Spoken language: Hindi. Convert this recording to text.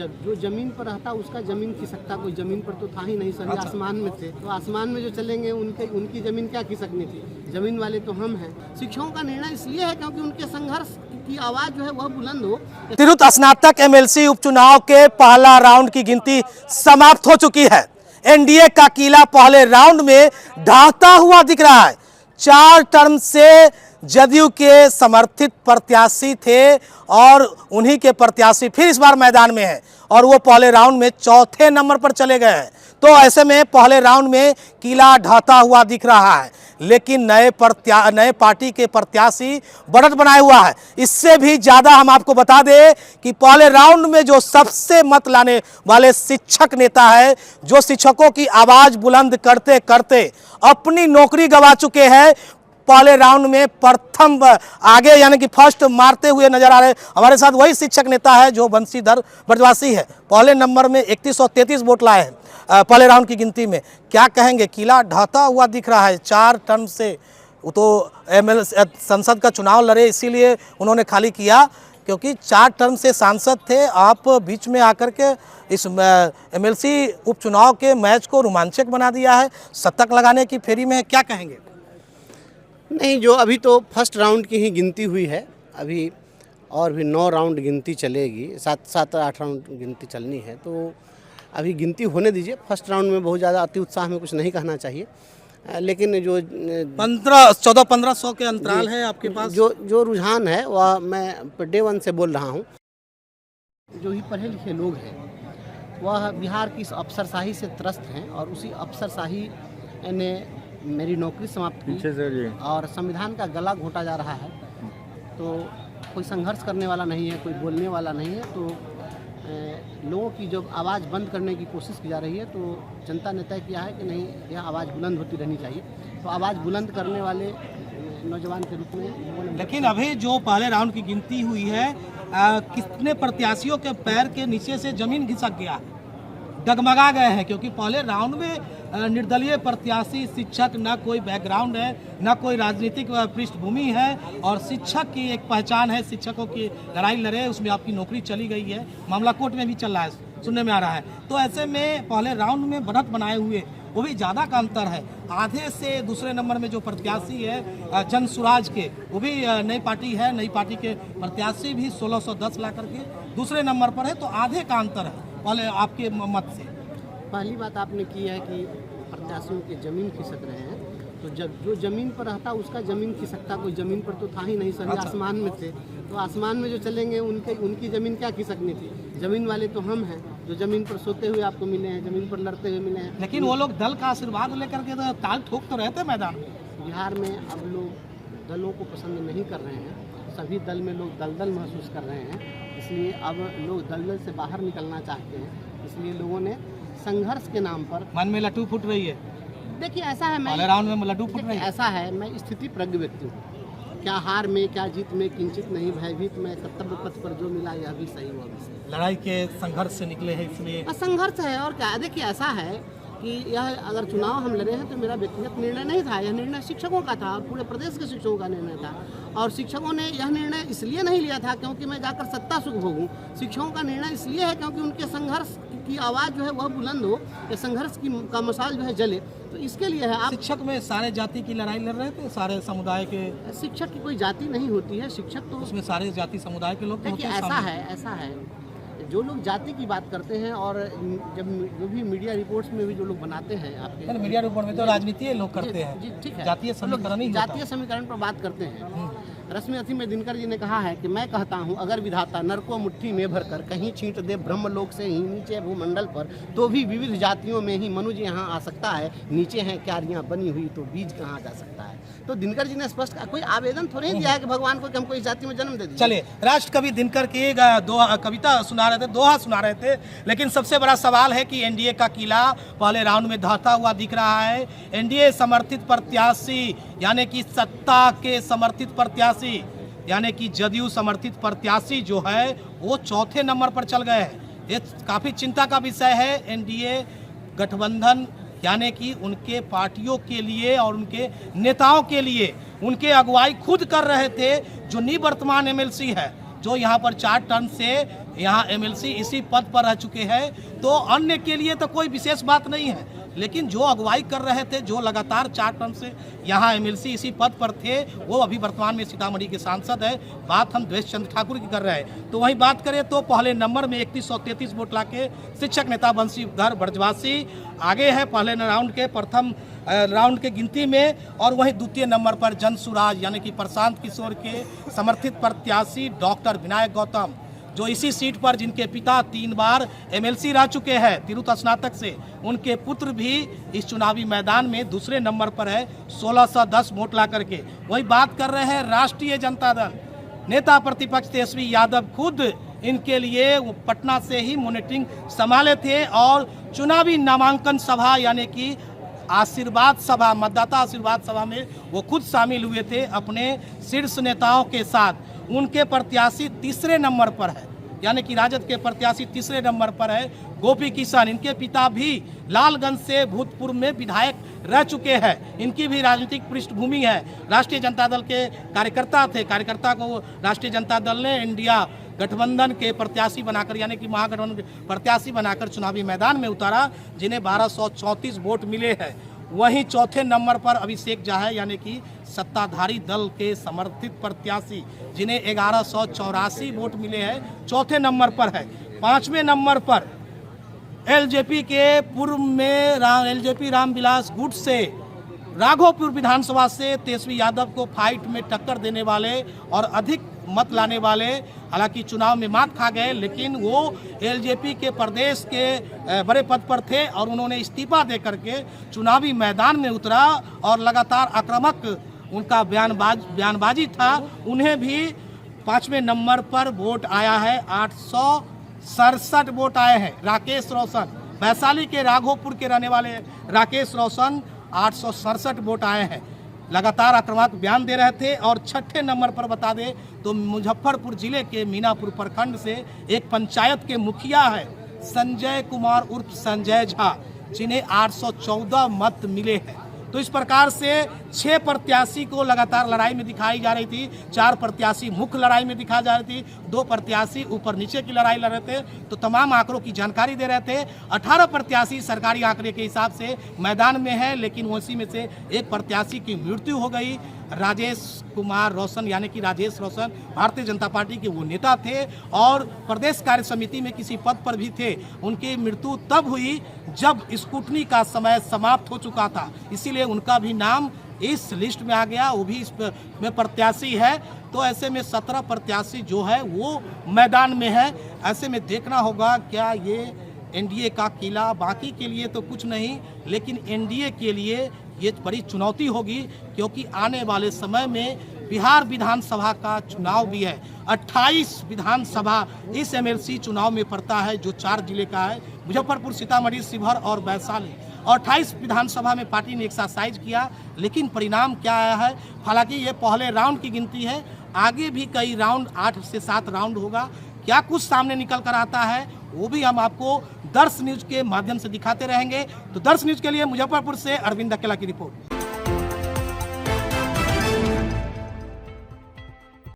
जब जो जमीन पर रहता उसका जमीन खिसकता, कोई जमीन पर तो था ही नहीं, सभी आसमान में थे। तो आसमान में जो चलेंगे उनकी जमीन क्या खिसकनी थी, जमीन वाले तो हम हैं। शिक्षकों का निर्णय इसलिए है क्योंकि उनके संघर्ष की आवाज जो है वह बुलंद हो। तिरहुत स्नातक एमएलसी उपचुनाव के पहला राउंड की गिनती समाप्त हो चुकी है। एनडीए का किला पहले राउंड में ढहता हुआ दिख रहा है। 4 टर्म से जदयू के समर्थित प्रत्याशी थे और उन्हीं के प्रत्याशी फिर इस बार मैदान में हैं और वो पहले राउंड में चौथे नंबर पर चले गए हैं। तो ऐसे में पहले राउंड में किला ढहता हुआ दिख रहा है, लेकिन नए पार्टी के प्रत्याशी बढ़त बनाए हुआ है। इससे भी ज़्यादा हम आपको बता दें कि पहले राउंड में जो सबसे मत लाने वाले शिक्षक नेता है, जो शिक्षकों की आवाज़ बुलंद करते करते अपनी नौकरी गंवा चुके हैं, पहले राउंड में प्रथम आगे यानी कि फर्स्ट मारते हुए नजर आ रहे। हमारे साथ वही शिक्षक नेता है जो बंशीधर ब्रजवासी है, पहले नंबर में 3133 वोट लाए हैं पहले राउंड की गिनती में। क्या कहेंगे, किला ढहता हुआ दिख रहा है 4 टर्म से। वो तो संसद का चुनाव लड़े इसीलिए उन्होंने खाली किया, क्योंकि 4 टर्म से सांसद थे। आप बीच में आकर के इस एमएलसी उपचुनाव के मैच को रोमांचक बना दिया है, शतक लगाने की फेरी में है, क्या कहेंगे? नहीं, जो अभी तो फर्स्ट राउंड की ही गिनती हुई है, अभी और भी 9 राउंड गिनती चलेगी, 7-8 राउंड गिनती चलनी है। तो अभी गिनती होने दीजिए। फर्स्ट राउंड में बहुत ज़्यादा अति उत्साह में कुछ नहीं कहना चाहिए, लेकिन जो 1400-1500 के अंतराल है आपके पास, जो रुझान है वह मैं डे 1 से बोल रहा हूँ। जो ही पढ़े लिखे लोग हैं वह बिहार की इस अफसरशाही से त्रस्त हैं और उसी अफसरशाही ने मेरी नौकरी समाप्त की और संविधान का गला घोटा जा रहा है। तो कोई संघर्ष करने वाला नहीं है, कोई बोलने वाला नहीं है। तो लोगों की जो आवाज़ बंद करने की कोशिश की जा रही है, तो जनता ने तय किया है कि नहीं, यह आवाज़ बुलंद होती रहनी चाहिए। तो आवाज़ बुलंद करने वाले नौजवान के रूप में लोगों ने। लेकिन अभी जो पहले राउंड की गिनती हुई है, कितने प्रत्याशियों के पैर के नीचे से जमीन खिसक गया, डगमगा गए हैं, क्योंकि पहले राउंड में निर्दलीय प्रत्याशी शिक्षक, ना कोई बैकग्राउंड है, ना कोई राजनीतिक पृष्ठभूमि है, और शिक्षक की एक पहचान है, शिक्षकों की लड़ाई लड़े, उसमें आपकी नौकरी चली गई है, मामला कोर्ट में भी चल रहा है, सुनने में आ रहा है। तो ऐसे में पहले राउंड में बढ़त बनाए हुए, वो भी ज़्यादा का अंतर है। आधे से दूसरे नंबर में जो प्रत्याशी है जन सुराज के, वो भी नई पार्टी है, नई पार्टी के प्रत्याशी भी 1610 ला करके दूसरे नंबर पर है। तो आधे का अंतर है पहले आपके मत से। पहली बात आपने की है कि प्रत्याशियों की जमीन खिसक रहे हैं। तो जब जो जमीन पर रहता उसका जमीन खिसकता, कोई जमीन पर तो था ही नहीं, सभी आसमान में थे। तो आसमान में जो चलेंगे उनकी जमीन क्या खिसकनी थी, जमीन वाले तो हम हैं। जो जमीन पर सोते हुए आपको मिले हैं, जमीन पर लड़ते हुए मिले हैं। लेकिन वो लोग दल का आशीर्वाद लेकर के तो ताल ठोक तो रहते मैदान में। बिहार में अब लोग दलों को पसंद नहीं कर रहे हैं, सभी दल में लोग दलदल महसूस कर रहे हैं। इसलिए अब लोग दलदल से बाहर निकलना चाहते हैं। इसलिए लोगों ने संघर्ष के नाम पर मन में लड्डू फूट रही है। देखिए ऐसा है, पहले राउंड में लड्डू फूट रही है। ऐसा है, मैं स्थिति प्रज्ञ व्यक्ति हूँ। क्या हार में क्या जीत में किंचित नहीं भयभीत, मैं कर्तव्य पथ पर जो मिला यह भी सही, वह भी सही। लड़ाई के संघर्ष से निकले हैं, इसलिए संघर्ष है। और क्या, देखिए ऐसा है कि यह अगर चुनाव हम लड़े हैं तो मेरा व्यक्तिगत निर्णय नहीं था, यह निर्णय शिक्षकों का था और पूरे प्रदेश के शिक्षकों का निर्णय था। और शिक्षकों ने यह निर्णय इसलिए नहीं लिया था क्योंकि मैं जाकर सत्ता सुख भोगूं। शिक्षकों का निर्णय इसलिए है क्योंकि उनके संघर्ष की आवाज़ जो है वह बुलंद हो, या संघर्ष का मशाल जो है जले। तो इसके लिए है। आप शिक्षक में सारे जाति की लड़ाई लड़ रहे थे, सारे समुदाय के। शिक्षक की कोई जाति नहीं होती है, शिक्षक तो उसमें सारे जाति समुदाय के लोग। देखिए ऐसा है जो लोग जाति की बात करते हैं, और जब जो भी मीडिया रिपोर्ट्स में भी जो लोग बनाते हैं, आपके मीडिया रिपोर्ट में तो राजनीति लोग करते हैं। जी ठीक है, जातीय समीकरण ही जातीय समीकरण पर बात करते हैं। रश्मि अथी में दिनकर जी ने कहा है कि मैं कहता हूं, अगर विधाता नर को मुट्ठी में भरकर कहीं छींट दे ब्रह्मलोक से ही नीचे भूमंडल पर, तो भी विविध जातियों में ही मनुष्य यहाँ आ सकता है। नीचे हैं क्यारियां बनी हुई, तो बीज कहाँ जा सकता है। तो दिनकर जी ने स्पष्ट, कोई आवेदन थोड़ी दिया है कि भगवान को कि हमको इस जाति में जन्म दे दीजिए। चलिए, राष्ट्रकवि दिनकर की कविता सुना रहे थे, दोहा सुना रहे थे। लेकिन सबसे बड़ा सवाल है कि एनडीए का किला पहले राउंड में ढहता हुआ दिख रहा है। एनडीए समर्थित प्रत्याशी यानी कि सत्ता के समर्थित प्रत्याशी यानी कि जदयू समर्थित प्रत्याशी जो है वो चौथे नंबर पर चल गए हैं। ये काफ़ी चिंता का विषय है। एनडीए गठबंधन यानी कि उनके पार्टियों के लिए और उनके नेताओं के लिए उनके अगुवाई खुद कर रहे थे, जो निवर्तमान एमएलसी है, जो यहाँ पर 4 टर्म से यहाँ एमएलसी इसी पद पर रह चुके हैं। तो अन्य के लिए तो कोई विशेष बात नहीं है, लेकिन जो अगुवाई कर रहे थे, जो लगातार 4 टर्म से यहाँ एमएलसी इसी पद पर थे, वो अभी वर्तमान में सीतामढ़ी के सांसद है। बात हम देवेश चंद्र ठाकुर की कर रहे हैं। तो वहीं बात करें तो पहले नंबर में 3133 वोट लाके शिक्षक नेता बंशीधर ब्रजवासी आगे है पहले राउंड के प्रथम राउंड के गिनती में। और वहीं द्वितीय नंबर पर जनसुराज यानी कि प्रशांत किशोर के समर्थित प्रत्याशी डॉक्टर विनायक गौतम, जो इसी सीट पर जिनके पिता 3 बार एमएलसी रह चुके हैं तिरुत स्नातक से, उनके पुत्र भी इस चुनावी मैदान में दूसरे नंबर पर है 1610 वोट ला करके। वही बात कर रहे हैं राष्ट्रीय जनता दल, नेता प्रतिपक्ष तेजस्वी यादव खुद इनके लिए वो पटना से ही मॉनिटरिंग संभाले थे और चुनावी नामांकन सभा यानी कि आशीर्वाद सभा, मतदाता आशीर्वाद सभा में वो खुद शामिल हुए थे अपने शीर्ष नेताओं के साथ। उनके प्रत्याशी तीसरे नंबर पर है, यानी कि राजद के प्रत्याशी तीसरे नंबर पर है गोपी किशन। इनके पिता भी लालगंज से भूतपूर्व में विधायक रह चुके हैं, इनकी भी राजनीतिक पृष्ठभूमि है। राष्ट्रीय जनता दल के कार्यकर्ता थे, कार्यकर्ता को राष्ट्रीय जनता दल ने इंडिया गठबंधन के प्रत्याशी बनाकर यानी कि महागठबंधन के प्रत्याशी बनाकर चुनावी मैदान में उतारा, जिन्हें 1234 वोट मिले हैं। वहीं चौथे नंबर पर अभिषेक जहा यानी कि सत्ताधारी दल के समर्थित प्रत्याशी, जिन्हें 1184 वोट मिले हैं, चौथे नंबर पर है। 5वें नंबर पर एलजेपी के पूर्व में एलजेपी रामविलास गुट से राघोपुर विधानसभा से तेजस्वी यादव को फाइट में टक्कर देने वाले और अधिक मत लाने वाले, हालांकि चुनाव में मात खा गए, लेकिन वो एलजेपी के प्रदेश के बड़े पद पर थे और उन्होंने इस्तीफा दे करके चुनावी मैदान में उतरा और लगातार आक्रामक उनका बयानबाजी था। उन्हें भी 5वें नंबर पर वोट आया है, 867 वोट आए हैं। राकेश रोशन, वैशाली के राघोपुर के रहने वाले राकेश रोशन, 867 वोट आए हैं। लगातार आक्रामक बयान दे रहे थे। और 6ठे नंबर पर बता दें तो मुजफ्फरपुर जिले के मीनापुर प्रखंड से एक पंचायत के मुखिया है संजय कुमार उर्फ संजय झा, जिन्हें 814 मत मिले हैं। तो इस प्रकार से 6 प्रत्याशी को लगातार लड़ाई में दिखाई जा रही थी, 4 प्रत्याशी मुख्य लड़ाई में दिखाई जा रही थी, 2 प्रत्याशी ऊपर नीचे की लड़ाई लड़ रहे थे। तो तमाम आंकड़ों की जानकारी दे रहे थे। 18 प्रत्याशी सरकारी आंकड़े के हिसाब से मैदान में है, लेकिन उसी में से एक प्रत्याशी की मृत्यु हो गई। राजेश कुमार रोशन यानी कि राजेश रोशन भारतीय जनता पार्टी के वो नेता थे और प्रदेश कार्य समिति में किसी पद पर भी थे। उनकी मृत्यु तब हुई जब स्कूटनी का समय समाप्त हो चुका था, इसीलिए उनका भी नाम इस लिस्ट में आ गया, वो भी इसमें प्रत्याशी है। तो ऐसे में 17 प्रत्याशी जो है वो मैदान में है। ऐसे में देखना होगा क्या ये एनडीए का किला, बाकी के लिए तो कुछ नहीं, लेकिन एनडीए के लिए ये बड़ी चुनौती होगी, क्योंकि आने वाले समय में बिहार विधानसभा का चुनाव भी है। 28 विधानसभा इस एमएलसी चुनाव में पड़ता है, जो 4 जिले का है, मुजफ्फरपुर, सीतामढ़ी, शिवहर और वैशाली। और 28 विधानसभा में पार्टी ने एक्सरसाइज किया, लेकिन परिणाम क्या आया है? हालांकि ये पहले राउंड की गिनती है, आगे भी कई राउंड 8 से 7 राउंड होगा। क्या कुछ सामने निकल कर आता है वो भी हम आपको दर्श न्यूज के माध्यम से दिखाते रहेंगे। तो दर्श न्यूज के लिए मुजफ्फरपुर से अरविंद अकेला की रिपोर्ट।